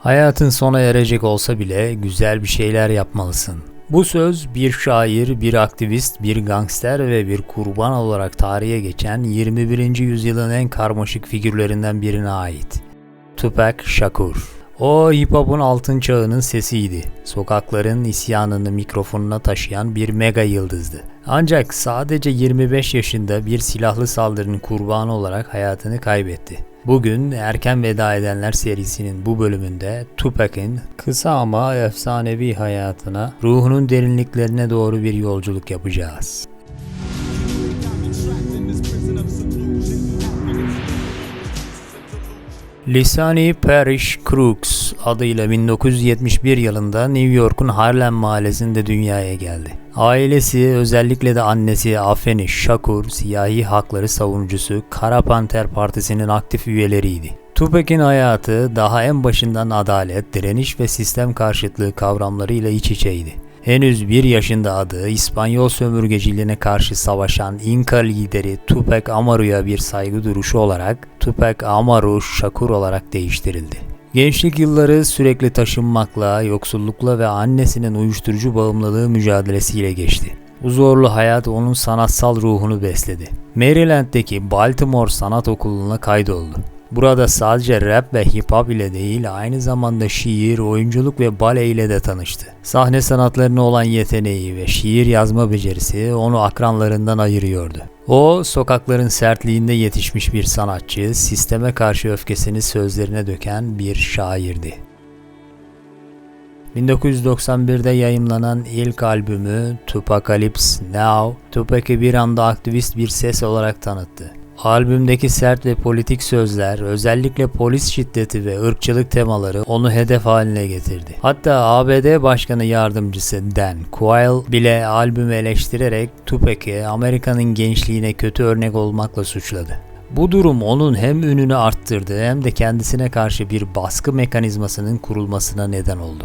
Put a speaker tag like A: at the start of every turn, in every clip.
A: Hayatın sona erecek olsa bile güzel bir şeyler yapmalısın. Bu söz bir şair, bir aktivist, bir gangster ve bir kurban olarak tarihe geçen 21. yüzyılın en karmaşık figürlerinden birine ait. Tupac Shakur. O hip-hop'un altın çağının sesiydi. Sokakların isyanını mikrofonuna taşıyan bir mega yıldızdı. Ancak sadece 25 yaşında bir silahlı saldırının kurbanı olarak hayatını kaybetti. Bugün Erken Veda Edenler serisinin bu bölümünde Tupac'in kısa ama efsanevi hayatına, ruhunun derinliklerine doğru bir yolculuk yapacağız. Lisani Parrish Crooks adıyla 1971 yılında New York'un Harlem mahallesinde dünyaya geldi. Ailesi, özellikle de annesi Afeni Shakur, siyahi hakları savunucusu Kara Panter Partisi'nin aktif üyeleriydi. Tupac'in hayatı daha en başından adalet, direniş ve sistem karşıtlığı kavramlarıyla iç içeydi. Henüz 1 yaşında adı İspanyol sömürgeciliğine karşı savaşan İnka lideri Tupac Amaru'ya bir saygı duruşu olarak Tupac Amaru Shakur olarak değiştirildi. Gençlik yılları sürekli taşınmakla, yoksullukla ve annesinin uyuşturucu bağımlılığı mücadelesiyle geçti. Bu zorlu hayat onun sanatsal ruhunu besledi. Maryland'deki Baltimore Sanat Okulu'na kaydoldu. Burada sadece rap ve hip hop ile değil, aynı zamanda şiir, oyunculuk ve bale ile de tanıştı. Sahne sanatlarına olan yeteneği ve şiir yazma becerisi onu akranlarından ayırıyordu. O, sokakların sertliğinde yetişmiş bir sanatçı, sisteme karşı öfkesini sözlerine döken bir şairdi. 1991'de yayımlanan ilk albümü Tupacalypse Now, Tupac'i bir anda aktivist bir ses olarak tanıttı. Albümdeki sert ve politik sözler, özellikle polis şiddeti ve ırkçılık temaları onu hedef haline getirdi. Hatta ABD Başkanı Yardımcısı Dan Quayle bile albümü eleştirerek Tupac'i Amerika'nın gençliğine kötü örnek olmakla suçladı. Bu durum onun hem ününü arttırdı hem de kendisine karşı bir baskı mekanizmasının kurulmasına neden oldu.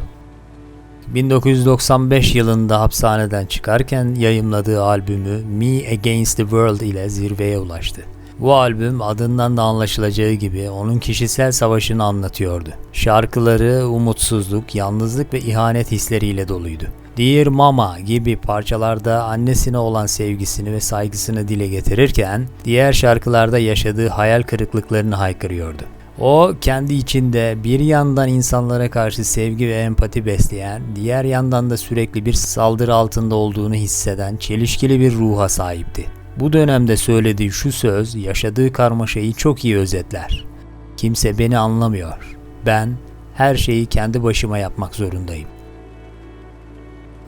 A: 1995 yılında hapishaneden çıkarken yayımladığı albümü Me Against the World ile zirveye ulaştı. Bu albüm adından da anlaşılacağı gibi onun kişisel savaşını anlatıyordu. Şarkıları umutsuzluk, yalnızlık ve ihanet hisleriyle doluydu. Dear Mama gibi parçalarda annesine olan sevgisini ve saygısını dile getirirken, diğer şarkılarda yaşadığı hayal kırıklıklarını haykırıyordu. O, kendi içinde bir yandan insanlara karşı sevgi ve empati besleyen, diğer yandan da sürekli bir saldırı altında olduğunu hisseden çelişkili bir ruha sahipti. Bu dönemde söylediği şu söz, yaşadığı karmaşayı çok iyi özetler. Kimse beni anlamıyor. Ben her şeyi kendi başıma yapmak zorundayım.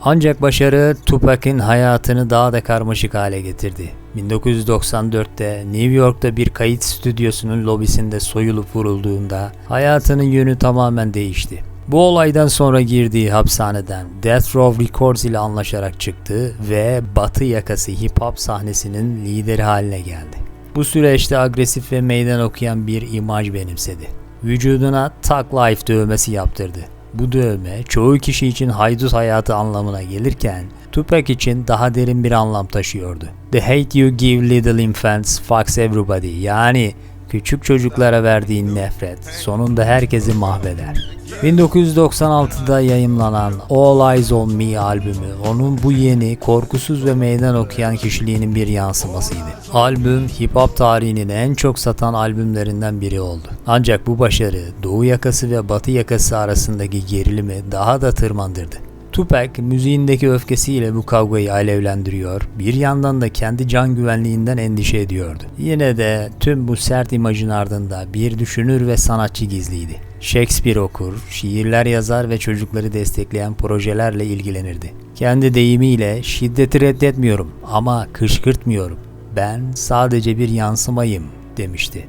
A: Ancak başarı Tupac'in hayatını daha da karmaşık hale getirdi. 1994'te New York'ta bir kayıt stüdyosunun lobisinde soyulup vurulduğunda hayatının yönü tamamen değişti. Bu olaydan sonra girdiği hapishaneden Death Row Records ile anlaşarak çıktı ve Batı yakası hip hop sahnesinin lideri haline geldi. Bu süreçte agresif ve meydan okuyan bir imaj benimsedi. Vücuduna Thug Life dövmesi yaptırdı. Bu dövme çoğu kişi için haydut hayatı anlamına gelirken Tupac için daha derin bir anlam taşıyordu. The hate you give little infants fucks everybody, yani küçük çocuklara verdiğin nefret sonunda herkesi mahveder. 1996'da yayımlanan All Eyes on Me albümü onun bu yeni, korkusuz ve meydan okuyan kişiliğinin bir yansımasıydı. Albüm hip hop tarihinin en çok satan albümlerinden biri oldu. Ancak bu başarı Doğu yakası ve Batı yakası arasındaki gerilimi daha da tırmandırdı. Tupac müziğindeki öfkesiyle bu kavgayı alevlendiriyor, bir yandan da kendi can güvenliğinden endişe ediyordu. Yine de tüm bu sert imajın ardında bir düşünür ve sanatçı gizliydi. Shakespeare okur, şiirler yazar ve çocukları destekleyen projelerle ilgilenirdi. Kendi deyimiyle şiddeti reddetmiyorum ama kışkırtmıyorum. Ben sadece bir yansımayım demişti.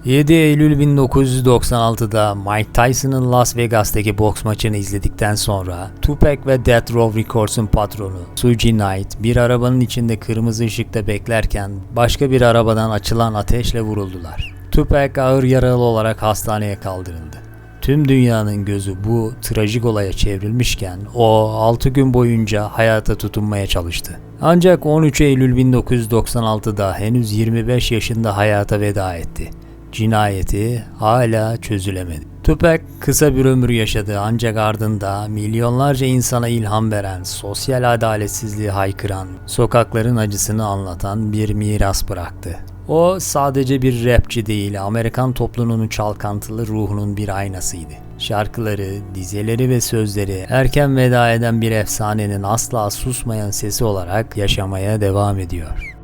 A: 7 Eylül 1996'da Mike Tyson'ın Las Vegas'taki boks maçını izledikten sonra Tupac ve Death Row Records'un patronu Suge Knight bir arabanın içinde kırmızı ışıkta beklerken başka bir arabadan açılan ateşle vuruldular. Tupac ağır yaralı olarak hastaneye kaldırıldı. Tüm dünyanın gözü bu trajik olaya çevrilmişken o 6 gün boyunca hayata tutunmaya çalıştı. Ancak 13 Eylül 1996'da henüz 25 yaşında hayata veda etti. Cinayeti hala çözülemedi. Tupac kısa bir ömür yaşadı ancak ardında milyonlarca insana ilham veren, sosyal adaletsizliği haykıran, sokakların acısını anlatan bir miras bıraktı. O sadece bir rapçi değil, Amerikan toplumunun çalkantılı ruhunun bir aynasıydı. Şarkıları, dizeleri ve sözleri erken veda eden bir efsanenin asla susmayan sesi olarak yaşamaya devam ediyor.